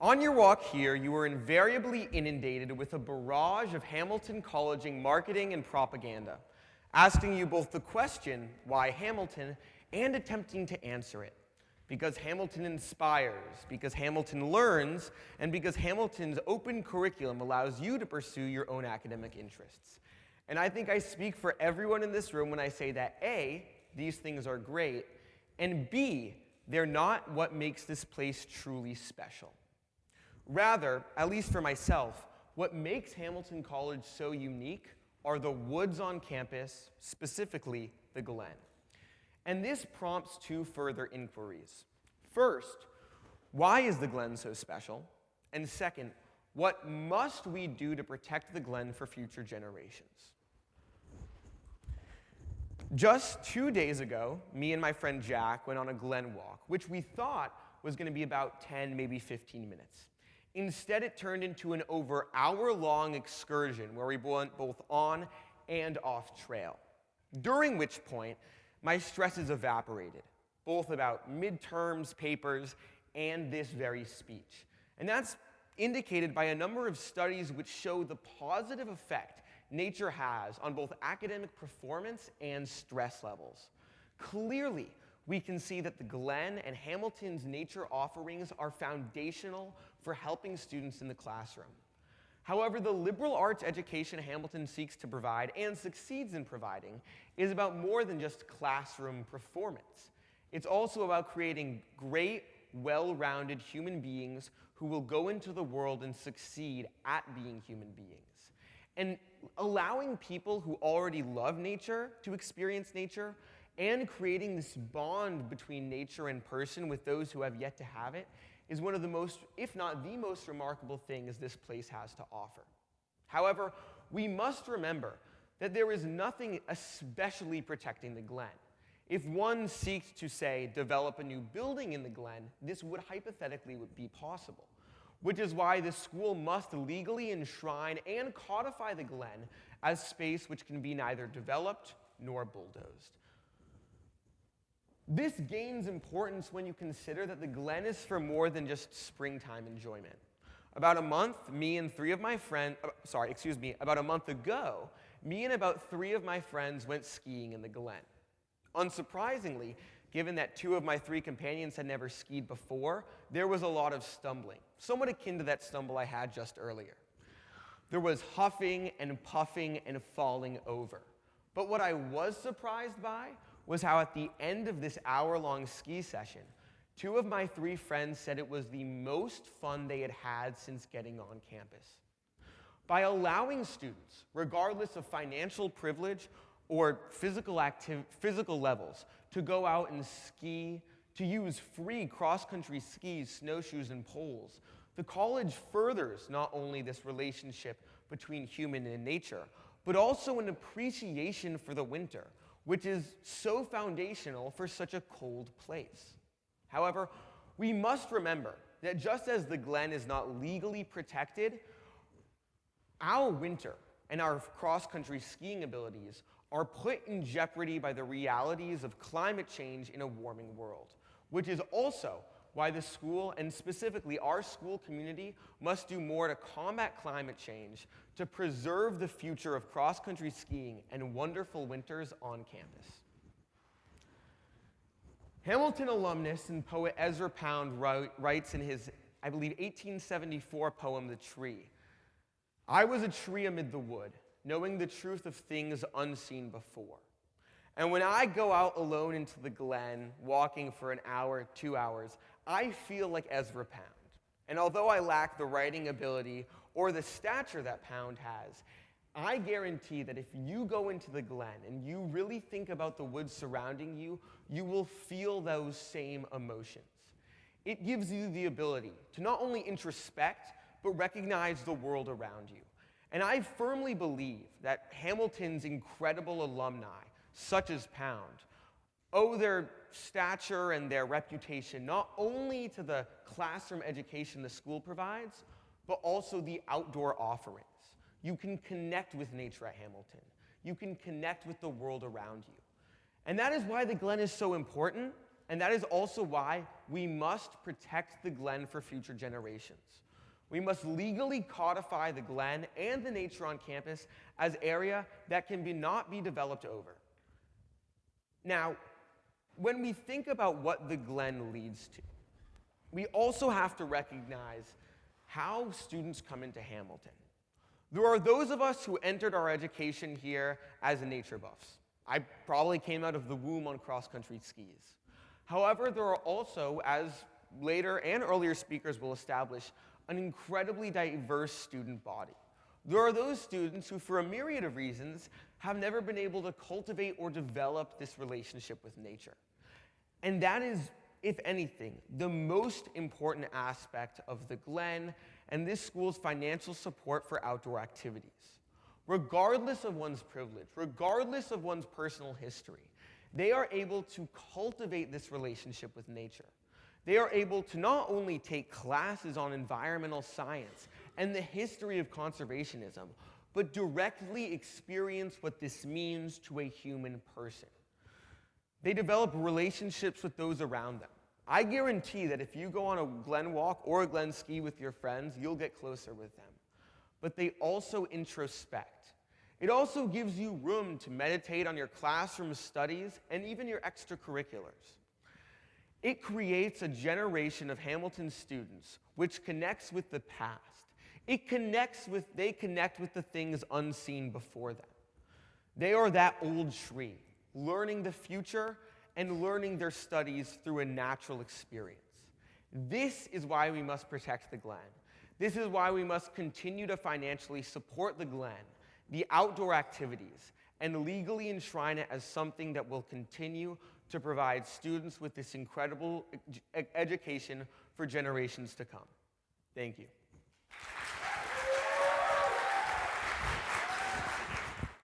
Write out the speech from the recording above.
On your walk here, you were invariably inundated with a barrage of Hamilton Colleging marketing and propaganda, asking you both the question, why Hamilton, and attempting to answer it. Because Hamilton inspires, because Hamilton learns, and because Hamilton's open curriculum allows you to pursue your own academic interests. And I think I speak for everyone in this room when I say that A, these things are great, and B, they're not what makes this place truly special. Rather, at least for myself, what makes Hamilton College so unique are the woods on campus, specifically the Glen. And this prompts two further inquiries. First, why is the Glen so special? And second, what must we do to protect the Glen for future generations? Just 2 days ago, me and my friend Jack went on a Glen walk, which we thought was going to be about 10, maybe 15 minutes. Instead, it turned into an over hour-long excursion where we went both on and off trail, during which point my stresses evaporated, both about midterms, papers, and this very speech. And that's indicated by a number of studies which show the positive effect nature has on both academic performance and stress levels. Clearly, we can see that the Glen and Hamilton's nature offerings are foundational for helping students in the classroom. However, the liberal arts education Hamilton seeks to provide and succeeds in providing is about more than just classroom performance. It's also about creating great, well-rounded human beings who will go into the world and succeed at being human beings. And allowing people who already love nature to experience nature and creating this bond between nature and person with those who have yet to have it is one of the most, if not the most remarkable things this place has to offer. However, we must remember that there is nothing especially protecting the Glen. If one seeks to, say, develop a new building in the Glen, this would hypothetically be possible, which is why the school must legally enshrine and codify the Glen as space which can be neither developed nor bulldozed. This gains importance when you consider that the Glen is for more than just springtime enjoyment. About a month ago, me and about 3 of my friends went skiing in the Glen. Unsurprisingly, given that 2 of my 3 companions had never skied before, there was a lot of stumbling, somewhat akin to that stumble I had just earlier. There was huffing and puffing and falling over. But what I was surprised by was how at the end of this hour-long ski session, 2 of my 3 friends said it was the most fun they had had since getting on campus. By allowing students, regardless of financial privilege or physical levels, to go out and ski, to use free cross-country skis, snowshoes, and poles, the college furthers not only this relationship between human and nature, but also an appreciation for the winter, which is so foundational for such a cold place. However, we must remember that just as the Glen is not legally protected, our winter and our cross-country skiing abilities are put in jeopardy by the realities of climate change in a warming world, which is also why the school, and specifically our school community, must do more to combat climate change to preserve the future of cross-country skiing and wonderful winters on campus. Hamilton alumnus and poet Ezra Pound writes in his, I believe, 1874 poem, The Tree, "I was a tree amid the wood, knowing the truth of things unseen before. And when I go out alone into the Glen, walking for an hour, 2 hours, I feel like Ezra Pound. And although I lack the writing ability or the stature that Pound has, I guarantee that if you go into the Glen and you really think about the woods surrounding you, you will feel those same emotions. It gives you the ability to not only introspect, but recognize the world around you. And I firmly believe that Hamilton's incredible alumni, such as Pound, owe their stature and their reputation not only to the classroom education the school provides, but also the outdoor offerings. You can connect with nature at Hamilton. You can connect with the world around you. And that is why the Glen is so important, and that is also why we must protect the Glen for future generations. We must legally codify the Glen and the nature on campus as area that can not be developed over. Now, when we think about what the Glen leads to, we also have to recognize how students come into Hamilton. There are those of us who entered our education here as nature buffs. I probably came out of the womb on cross-country skis. However, there are also, as later and earlier speakers will establish, an incredibly diverse student body. There are those students who, for a myriad of reasons, have never been able to cultivate or develop this relationship with nature. And that is, if anything, the most important aspect of the Glen and this school's financial support for outdoor activities. Regardless of one's privilege, regardless of one's personal history, they are able to cultivate this relationship with nature. They are able to not only take classes on environmental science and the history of conservationism, but directly experience what this means to a human person. They develop relationships with those around them. I guarantee that if you go on a Glen walk or a Glen ski with your friends, you'll get closer with them. But they also introspect. It also gives you room to meditate on your classroom studies and even your extracurriculars. It creates a generation of Hamilton students which connects with the past. They connect with the things unseen before them. They are that old tree, learning the future and learning their studies through a natural experience. This is why we must protect the Glen. This is why we must continue to financially support the Glen, the outdoor activities, and legally enshrine it as something that will continue to provide students with this incredible education for generations to come. Thank you.